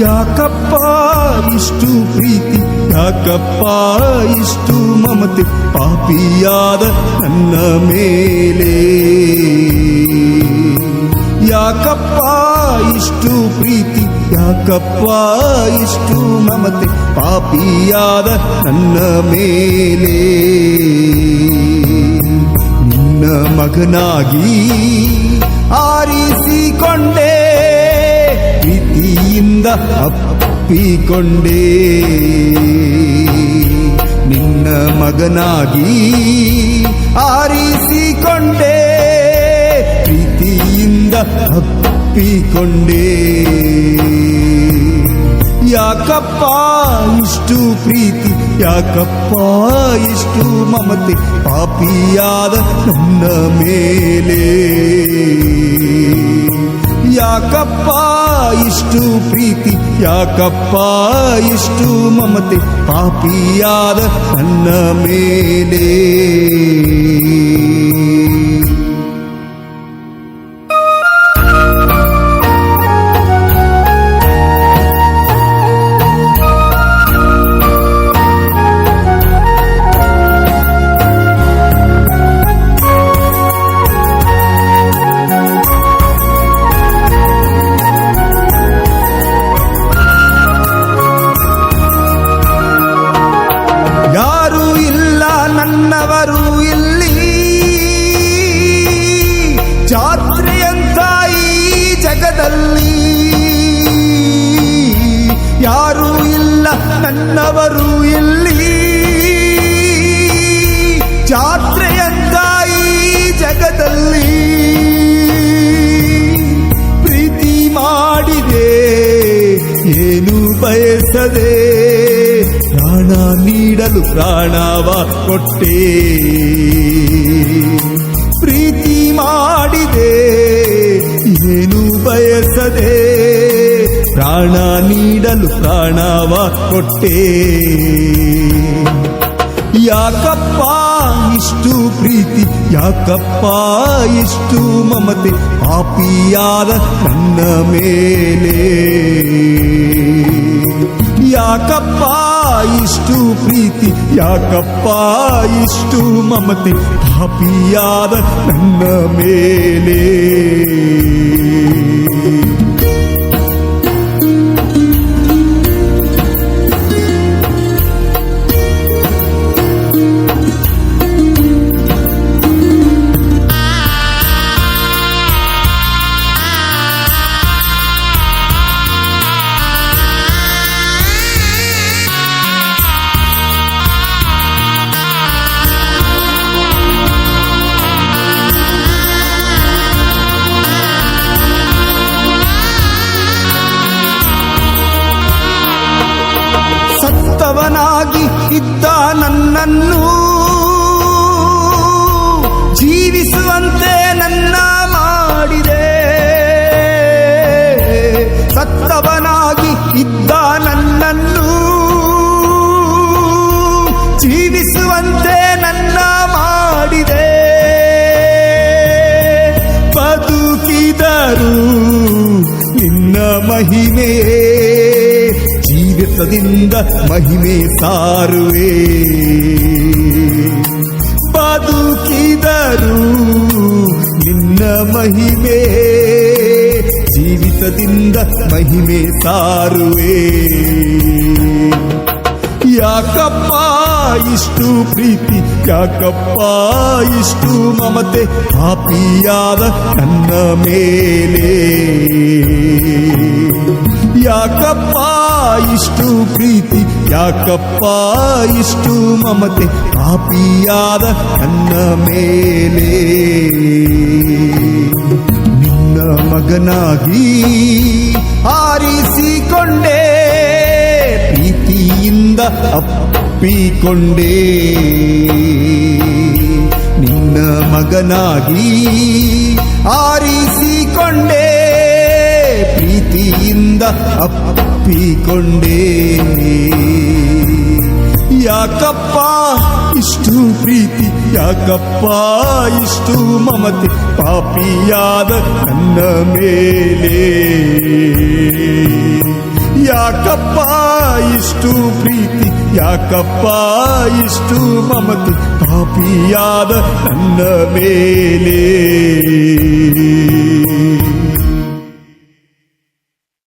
ಯಾಕಪ್ಪ ಇಷ್ಟು ಪ್ರೀತಿ, ಯಾಕಪ್ಪ ಇಷ್ಟು ಮಮತೆ ಪಾಪಿಯಾದ ನನ್ನ ಮೇಲೆ. ಯಾಕಪ್ಪ ಇಷ್ಟು ಪ್ರೀತಿ, ಯಾಕಪ್ಪ ಇಷ್ಟು ಮಮತೆ ಪಾಪಿಯಾದ ನನ್ನ ಮೇಲೆ. ನಿನ್ನ ಮಗನಾಗಿ ಆರಿಸಿಕೊಂಡೆ, ಪ್ರೀತಿಯಿಂದ ಅಪ್ಪಿಕೊಂಡೆ. ನಿನ್ನ ಮಗನಾಗಿ ಆರಿಸಿಕೊಂಡೆ, ಪ್ರೀತಿಯಿಂದ ಅಪ್ಪಿಕೊಂಡೆ. ಯಾಕಪ್ಪ ಇಷ್ಟು ಪ್ರೀತಿ, ಯಾಕಪ್ಪ ಇಷ್ಟು ಮಮತೆ ಪಾಪಿಯಾದ ನನ್ನ ಮೇಲೆ. ಯಾಕಪ್ಪ ಇಷ್ಟು ಪ್ರೀತಿ, ಯಾಕಪ್ಪ ಇಷ್ಟು ಮಮತೆ ಪಾಪಿಯಾದ ನನ್ನ ಮೇಲೆ. ನನ್ನವರು ಇಲ್ಲಿ ಜಾತ್ರೆಯಂತ ಈ ಜಗದಲ್ಲಿ, ಯಾರೂ ಇಲ್ಲ ನನ್ನವರು ಇಲ್ಲಿ ಜಾತ್ರೆಯಂತ ಈ ಜಗದಲ್ಲಿ. ಪ್ರೀತಿ ಮಾಡಿದೆ ಏನು ಬಯಸದೆ, ಪ್ರಾಣ ನೀಡಲು ಪ್ರಾಣವ ಕೊಟ್ಟೆ. ಪ್ರೀತಿ ಮಾಡಿದೆ ಏನು ಬಯಸದೆ, ಪ್ರಾಣ ನೀಡಲು ಪ್ರಾಣವ ಕೊಟ್ಟೆ. ಯಾಕಪ್ಪ ಇಷ್ಟು ಪ್ರೀತಿ, ಯಾಕಪ್ಪ ಇಷ್ಟು ಮಮತೆ ಪಾಪಿಯಾದ ನನ್ನ ಮೇಲೆ. ಯಾಕಪ್ಪ ಇಷ್ಟು ಪ್ರೀತಿ, ಯಾಕಪ್ಪ ಇಷ್ಟು ಮಮತೆ ಪಾಪಿಯಾದ ನನ್ನ ಮೇಲೆ. ಸತ್ತವನಾಗಿ ಇದ್ದ ನನ್ನನ್ನು ಜೀವಿಸುವಂತೆ ನನ್ನ ಮಾಡಿದೆ. ಸತ್ತವನಾಗಿ ಇದ್ದ ನನ್ನನ್ನು ಜೀವಿಸುವಂತೆ ನನ್ನ ಮಾಡಿದೆ. ಬದುಕಿದರು ನಿನ್ನ ಮಹಿಮೆ, ಜೀವಿತದಿಂದ ಮಹಿಮೆ ಸಾರುವೆ. ಬದುಕಿದರು ನಿನ್ನ ಮಹಿಮೆ, ಜೀವಿತದಿಂದ ಮಹಿಮೆ ಸಾರುವೆ. ಯಾಕಪ್ಪ ಇಷ್ಟು ಪ್ರೀತಿ, ಯಾಕಪ್ಪ ಇಷ್ಟು ಮಮತೆ ಪಾಪಿಯಾದ ನನ್ನ ಮೇಲೆ. ಯಾಕಪ್ಪ ಇಷ್ಟು ಪ್ರೀತಿ, ಯಾಕಪ್ಪ ಇಷ್ಟು ಮಮತೆ ಪಾಪಿಯಾದ ನನ್ನ ಮೇಲೆ. ನಿನ್ನ ಮಗನಾಗಿ ಆರಿಸಿಕೊಂಡೆ, ಪ್ರೀತಿಯಿಂದ ಅಪ್ಪಿಕೊಂಡೆ. ನಿನ್ನ ಮಗನಾಗಿ ಆರಿಸಿಕೊಂಡೆ, ಪ್ರೀತಿಯಿಂದ ಅಪ್ಪಿಕೊಂಡೆ. ಯಾಕಪ್ಪ ಇಷ್ಟು ಪ್ರೀತಿ, ಯಾಕಪ್ಪ ಇಷ್ಟು ಮಮತೆ ಪಾಪಿಯಾದ ನನ್ನ ಮೇಲೆ. ಯಾಕಪ್ಪ ಇಷ್ಟು ಪ್ರೀತಿ, ಯಾಕಪ್ಪ ಇಷ್ಟು ಮಮತೆ ಪಾಪಿಯಾದ ನನ್ನ ಮೇಲೆ.